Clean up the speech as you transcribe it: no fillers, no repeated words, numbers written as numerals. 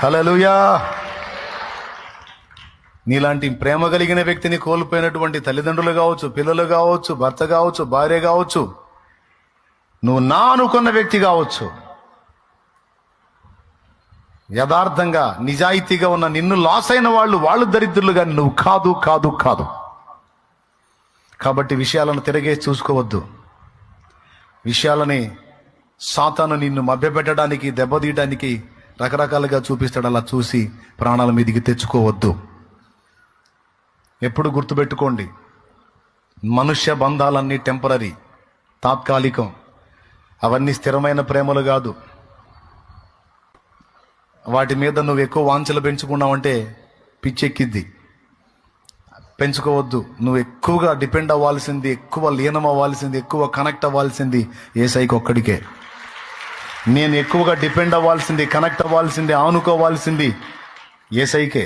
హల్లెలూయా. నీలాంటి ప్రేమ కలిగిన వ్యక్తిని కోల్పోయినటువంటి తల్లిదండ్రులు కావచ్చు, పిల్లలు కావచ్చు, భర్త కావచ్చు, భార్య కావచ్చు, నువ్వు నా అనుకున్న వ్యక్తి కావచ్చు, యథార్థంగా నిజాయితీగా ఉన్న నిన్ను లాస్ అయిన వాళ్ళు దరిద్రులు, కానీ నువ్వు కాదు కాదు కాదు. కాబట్టి విషయాలను తిరిగేసి చూసుకోవద్దు. విషయాలని సాతాను నిన్ను మభ్యపెట్టడానికి, దెబ్బతీయడానికి రకరకాలుగా చూపిస్తాడు. అలా చూసి ప్రాణాల మీదికి తెచ్చుకోవద్దు. ఎప్పుడు గుర్తుపెట్టుకోండి, మనుష్య బంధాలన్నీ టెంపరరీ, తాత్కాలికం. అవన్నీ స్థిరమైన ప్రేమలు కాదు. వాటి మీద నువ్వు ఎక్కువ వాంఛలు పెంచుకున్నావంటే పిచ్చెక్కిద్ది. పెంచుకోవద్దు. నువ్వు ఎక్కువగా డిపెండ్ అవ్వాల్సింది, ఎక్కువ లీనం అవ్వాల్సింది, ఎక్కువ కనెక్ట్ అవ్వాల్సింది యేసయ్యకి ఒక్కడికే. నేను ఎక్కువగా డిపెండ్ అవ్వాల్సింది, కనెక్ట్ అవ్వాల్సింది, ఆనుకోవాల్సింది యేసయ్యకే.